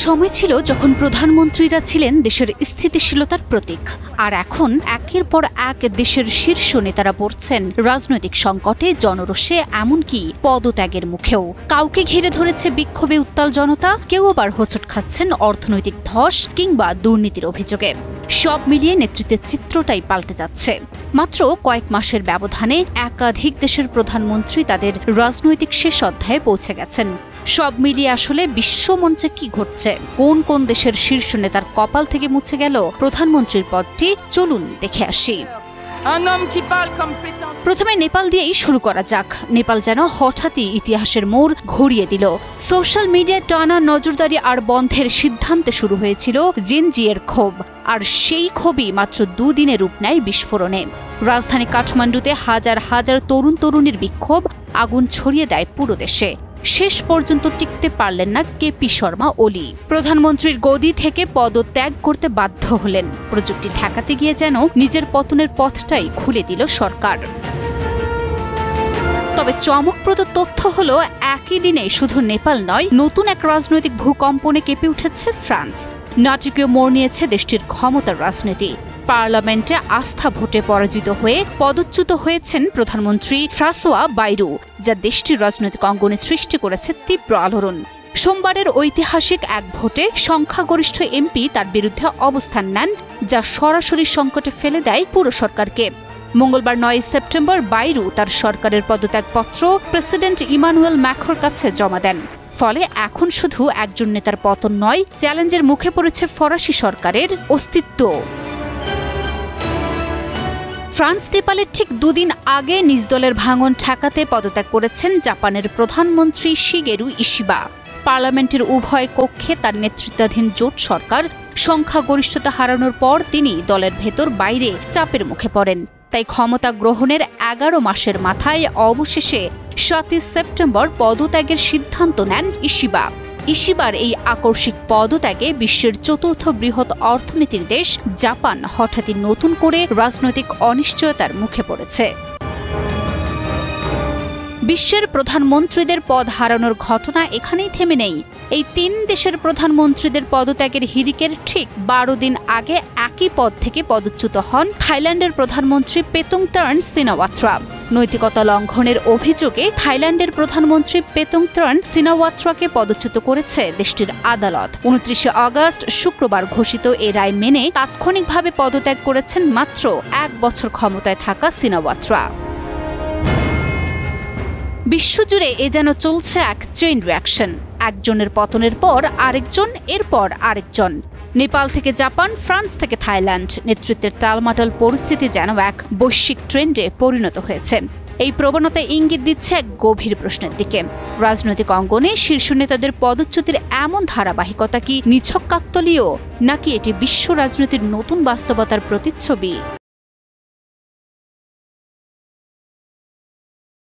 সময় ছিল যখন প্রধানমন্ত্রীরা ছিলেন দেশের স্থিতিশীলতার প্রতীক, আর এখন একের পর এক দেশের শীর্ষ নেতারা পড়ছেন রাজনৈতিক সংকটে, জনরোষে, এমনকি পদত্যাগের মুখেও। কাউকে ঘিরে ধরেছে বিক্ষোভে উত্তাল জনতা, কেউ আবার হোঁচট খাচ্ছেন অর্থনৈতিক ধস কিংবা দুর্নীতির অভিযোগে। সব মিলিয়ে নেতৃত্বের চিত্রটাই পাল্টে যাচ্ছে। মাত্র কয়েক মাসের ব্যবধানে একাধিক দেশের প্রধানমন্ত্রী তাদের রাজনৈতিক শেষ অধ্যায়ে পৌঁছে গেছেন। সব মিলিয়ে আসলে বিশ্বমঞ্চে কি ঘটছে, কোন কোন দেশের শীর্ষ নেতার কপাল থেকে মুছে গেল প্রধানমন্ত্রীর পদটি, চলুন দেখে আসি। প্রথমে নেপাল দিয়েই শুরু করা যাক। নেপাল যেন হঠাৎই ইতিহাসের মোড় ঘুরিয়ে দিল। সোশ্যাল মিডিয়ায় টানা নজরদারি আর বন্ধের সিদ্ধান্তে শুরু হয়েছিল জেনজিয়ের ক্ষোভ, আর সেই ক্ষোভই মাত্র দুদিনে রূপ নেয় বিস্ফোরণে। রাজধানী কাঠমান্ডুতে হাজার হাজার তরুণ তরুণীর বিক্ষোভ আগুন ছড়িয়ে দেয় পুরো দেশে। শেষ পর্যন্ত টিকতে পারলেন না কেপি শর্মা ওলি। প্রধানমন্ত্রীর গদি থেকে পদত্যাগ করতে বাধ্য হলেন। প্রযুক্তি ঠেকাতে গিয়ে যেন নিজের পতনের পথটাই খুলে দিল সরকার। তবে চমকপ্রদ তথ্য হলো, একই দিনে শুধু নেপাল নয়, নতুন এক রাজনৈতিক ভূকম্পনে কেঁপে উঠেছে ফ্রান্স। নাটকীয় মোড় নিয়েছে দেশটির ক্ষমতার রাজনীতি। পার্লামেন্টে আস্থা ভোটে পরাজিত হয়ে পদচ্যুত হয়েছেন প্রধানমন্ত্রী ফ্রাঁসোয়া বাইরু, যা দেশটির রাজনৈতিক অঙ্গনে সৃষ্টি করেছে তীব্র আলোড়ন। সোমবারের ঐতিহাসিক এক ভোটে সংখ্যাগরিষ্ঠ এমপি তার বিরুদ্ধে অবস্থান নেন, যা সরাসরি সংকটে ফেলে দেয় পুরো সরকারকে। মঙ্গলবার 9 সেপ্টেম্বর বাইরু তার সরকারের পদত্যাগপত্র প্রেসিডেন্ট ইমানুয়েল ম্যাক্রোর কাছে জমা দেন। ফলে এখন শুধু একজন নেতার পতন নয়, চ্যালেঞ্জের মুখে পড়েছে ফরাসি সরকারের অস্তিত্ব। ফ্রান্স নেপালের ঠিক দুদিন আগে নিজ দলের ভাঙন ঠেকাতে পদত্যাগ করেছেন জাপানের প্রধানমন্ত্রী শিগেরু ইশিবা। পার্লামেন্টের উভয় কক্ষে তার নেতৃত্বাধীন জোট সরকার সংখ্যাগরিষ্ঠতা হারানোর পর তিনি দলের ভেতর বাইরে চাপের মুখে পড়েন। তাই ক্ষমতা গ্রহণের 11 মাসের মাথায় অবশেষে 7 সেপ্টেম্বর পদত্যাগের সিদ্ধান্ত নেন ইশিবা। ইশিবার এই আকস্মিক পদত্যাগে বিশ্বের চতুর্থ বৃহৎ অর্থনীতির দেশ জাপান হঠাৎই নতুন করে রাজনৈতিক অনিশ্চয়তার মুখে পড়েছে। বিশ্বের প্রধানমন্ত্রীদের পদ হারানোর ঘটনা এখানেই থেমে নেই। এই 3 দেশের প্রধানমন্ত্রীদের পদত্যাগের হিড়িকের ঠিক 12 দিন আগে একই পদ থেকে পদচ্যুত হন থাইল্যান্ডের প্রধানমন্ত্রী পেতুংতার্ন সিনাওয়াত্রা। নৈতিকতা লঙ্ঘনের অভিযোগে থাইল্যান্ডের প্রধানমন্ত্রী পেতুংতার্ন সিনাওয়াত্রাকে পদচ্যুত করেছে দেশটির আদালত। 29 আগস্ট শুক্রবার ঘোষিত এ রায় মেনে তাৎক্ষণিকভাবে পদত্যাগ করেছেন মাত্র 1 বছর ক্ষমতায় থাকা সিনাওয়াত্রা। বিশ্বজুড়ে এ যেন চলছে এক চেইন রিঅ্যাকশন। একজনের পতনের পর আরেকজন, এরপর আরেকজন। নেপাল থেকে জাপান, ফ্রান্স থেকে থাইল্যান্ড, নেতৃত্বের টালমাটাল পরিস্থিতি যেন এক বৈশ্বিক ট্রেন্ডে পরিণত হয়েছে। এই প্রবণতা ইঙ্গিত দিচ্ছে এক গভীর প্রশ্নের দিকে। রাজনৈতিক অঙ্গনে শীর্ষ নেতাদের পদচ্যুতির এমন ধারাবাহিকতা কি নিছক কাকতালীয়, নাকি এটি বিশ্ব রাজনীতির নতুন বাস্তবতার প্রতিচ্ছবি?